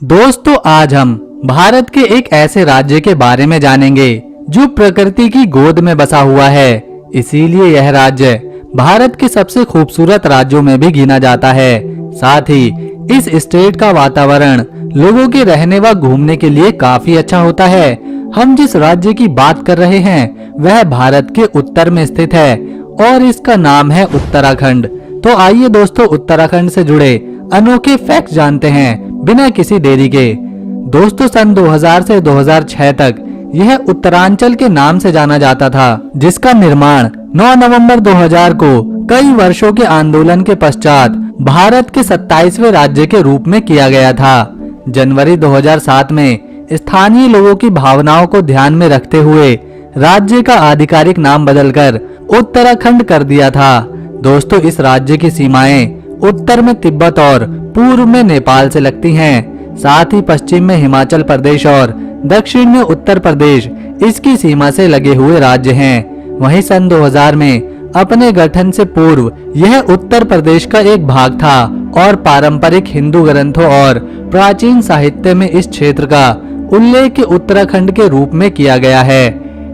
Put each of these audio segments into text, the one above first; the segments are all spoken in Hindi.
दोस्तों आज हम भारत के एक ऐसे राज्य के बारे में जानेंगे जो प्रकृति की गोद में बसा हुआ है। इसीलिए यह राज्य भारत के सबसे खूबसूरत राज्यों में भी गिना जाता है। साथ ही इस स्टेट का वातावरण लोगों के रहने व घूमने के लिए काफी अच्छा होता है। हम जिस राज्य की बात कर रहे हैं वह भारत के उत्तर में स्थित है और इसका नाम है उत्तराखंड। तो आइए दोस्तों उत्तराखंड से जुड़े अनोखे फैक्ट जानते हैं बिना किसी देरी के। दोस्तों सन 2000 से 2006 तक यह उत्तरांचल के नाम से जाना जाता था, जिसका निर्माण 9 नवंबर 2000 को कई वर्षों के आंदोलन के पश्चात भारत के 27वें राज्य के रूप में किया गया था। जनवरी 2007 में स्थानीय लोगों की भावनाओं को ध्यान में रखते हुए राज्य का आधिकारिक नाम बदलकर उत्तराखंड कर दिया था। दोस्तों इस राज्य की सीमाएं उत्तर में तिब्बत और पूर्व में नेपाल से लगती हैं। साथ ही पश्चिम में हिमाचल प्रदेश और दक्षिण में उत्तर प्रदेश इसकी सीमा से लगे हुए राज्य हैं। वहीं सन 2000 में अपने गठन से पूर्व यह उत्तर प्रदेश का एक भाग था और पारंपरिक हिंदू ग्रंथों और प्राचीन साहित्य में इस क्षेत्र का उल्लेख उत्तराखंड के रूप में किया गया है।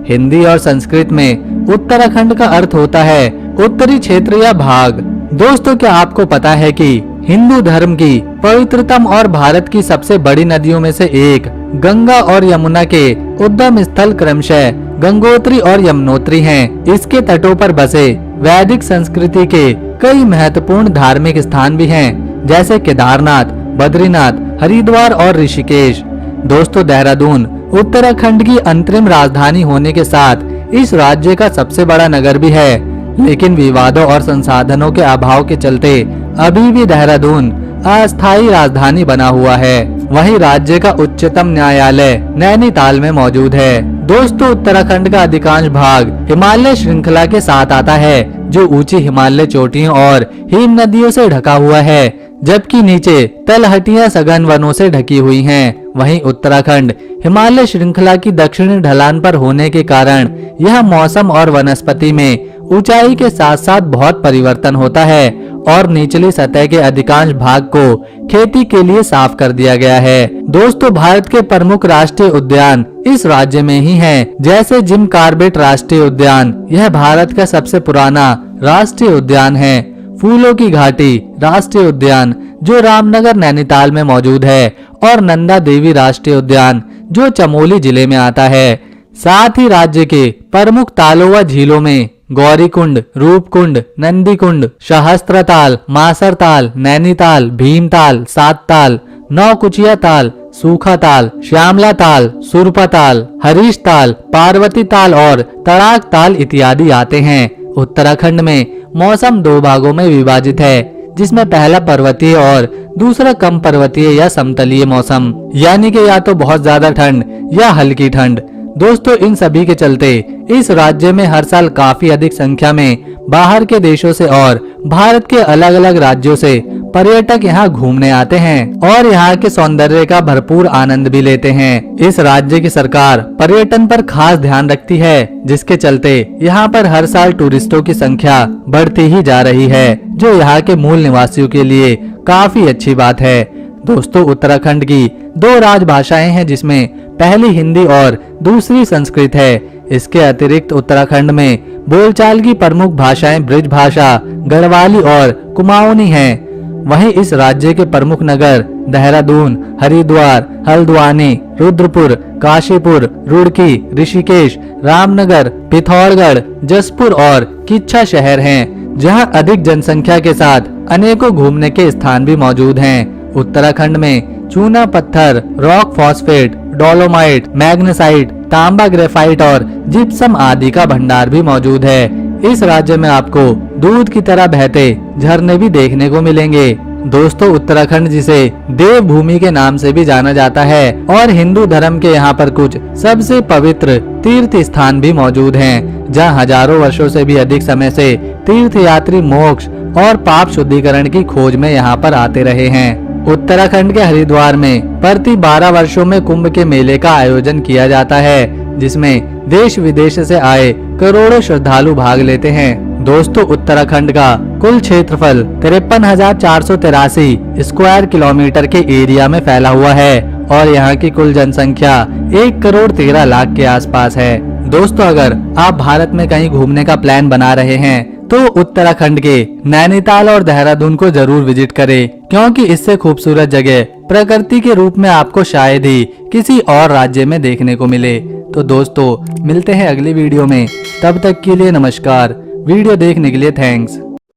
हिंदी और संस्कृत में उत्तराखंड का अर्थ होता है उत्तरी क्षेत्र या भाग। दोस्तों क्या आपको पता है कि हिंदू धर्म की पवित्रतम और भारत की सबसे बड़ी नदियों में से एक गंगा और यमुना के उद्गम स्थल क्रमशः गंगोत्री और यमुनोत्री हैं। इसके तटों पर बसे वैदिक संस्कृति के कई महत्वपूर्ण धार्मिक स्थान भी हैं, जैसे केदारनाथ, बद्रीनाथ, हरिद्वार और ऋषिकेश। दोस्तों देहरादून उत्तराखंड की अंतरिम राजधानी होने के साथ इस राज्य का सबसे बड़ा नगर भी है, लेकिन विवादों और संसाधनों के अभाव के चलते अभी भी देहरादून अस्थायी राजधानी बना हुआ है। वहीं राज्य का उच्चतम न्यायालय नैनीताल में मौजूद है। दोस्तों उत्तराखंड का अधिकांश भाग हिमालय श्रृंखला के साथ आता है, जो ऊंची हिमालय चोटियों और हिम नदियों से ढका हुआ है, जबकि नीचे तलहटियां सघन वनों से ढकी हुई हैं। वहीं उत्तराखंड हिमालय श्रृंखला की दक्षिणी ढलान पर होने के कारण यह मौसम और वनस्पति में ऊंचाई के साथ साथ बहुत परिवर्तन होता है और निचली सतह के अधिकांश भाग को खेती के लिए साफ कर दिया गया है। दोस्तों भारत के प्रमुख राष्ट्रीय उद्यान इस राज्य में ही हैं, जैसे जिम कॉर्बेट राष्ट्रीय उद्यान, यह भारत का सबसे पुराना राष्ट्रीय उद्यान है। फूलों की घाटी राष्ट्रीय उद्यान जो रामनगर नैनीताल में मौजूद है और नंदा देवी राष्ट्रीय उद्यान जो चमोली जिले में आता है। साथ ही राज्य के प्रमुख तालों व झीलों में गौरीकुंड, रूपकुंड, नंदीकुंड, सहस्त्रताल, मासरताल, नैनीताल, भीमताल, सातताल, नौकुचिया ताल, सूखा ताल, श्यामला ताल, सुरपा ताल, हरीश ताल, पार्वती ताल और तड़ाक ताल इत्यादि आते हैं। उत्तराखंड में मौसम दो भागों में विभाजित है, जिसमें पहला पर्वतीय और दूसरा कम पर्वतीय या समतलीय मौसम, यानी कि या तो बहुत ज्यादा ठंड या हल्की ठंड। दोस्तों इन सभी के चलते इस राज्य में हर साल काफी अधिक संख्या में बाहर के देशों से और भारत के अलग अलग राज्यों से पर्यटक यहाँ घूमने आते हैं और यहाँ के सौंदर्य का भरपूर आनंद भी लेते हैं। इस राज्य की सरकार पर्यटन पर खास ध्यान रखती है, जिसके चलते यहाँ पर हर साल टूरिस्टों की संख्या बढ़ती ही जा रही है, जो यहाँ के मूल निवासियों के लिए काफी अच्छी बात है। दोस्तों उत्तराखंड की दो राजभाषाएं हैं, जिसमें पहली हिंदी और दूसरी संस्कृत है। इसके अतिरिक्त उत्तराखंड में बोलचाल की प्रमुख भाषाएं ब्रिज भाषा, गढ़वाली और कुमाऊनी हैं। वहीं इस राज्य के प्रमुख नगर देहरादून, हरिद्वार, हल्द्वानी, रुद्रपुर, काशीपुर, रुड़की, ऋषिकेश, रामनगर, पिथौरागढ़, जसपुर और किच्छा शहर हैं, जहां अधिक जनसंख्या के साथ अनेकों घूमने के स्थान भी मौजूद हैं। उत्तराखंड में चूना पत्थर, रॉक फॉस्फेट, डोलोमाइट, मैग्नेसाइट, तांबा ग्रेफाइट और जिप्सम आदि का भंडार भी मौजूद है। इस राज्य में आपको दूध की तरह बहते झरने भी देखने को मिलेंगे। दोस्तों उत्तराखंड जिसे देवभूमि के नाम से भी जाना जाता है और हिंदू धर्म के यहाँ पर कुछ सबसे पवित्र तीर्थ स्थान भी मौजूद हैं, जहाँ हजारों वर्षों से भी अधिक समय से तीर्थयात्री मोक्ष और पाप शुद्धिकरण की खोज में यहाँ पर आते रहे हैं। उत्तराखंड के हरिद्वार में प्रति 12 वर्षों में कुंभ के मेले का आयोजन किया जाता है, जिसमें देश विदेश से आए करोड़ों श्रद्धालु भाग लेते हैं। दोस्तों उत्तराखंड का कुल क्षेत्रफल 53,483 स्क्वायर किलोमीटर के एरिया में फैला हुआ है और यहाँ की कुल जनसंख्या 1,13,00,000 के आसपास है। दोस्तों, अगर आप भारत में कहीं घूमने का प्लान बना रहे हैं तो उत्तराखंड के नैनीताल और देहरादून को जरूर विजिट करें, क्योंकि इससे खूबसूरत जगह प्रकृति के रूप में आपको शायद ही किसी और राज्य में देखने को मिले। तो दोस्तों, मिलते हैं अगली वीडियो में। तब तक के लिए नमस्कार। वीडियो देखने के लिए थैंक्स।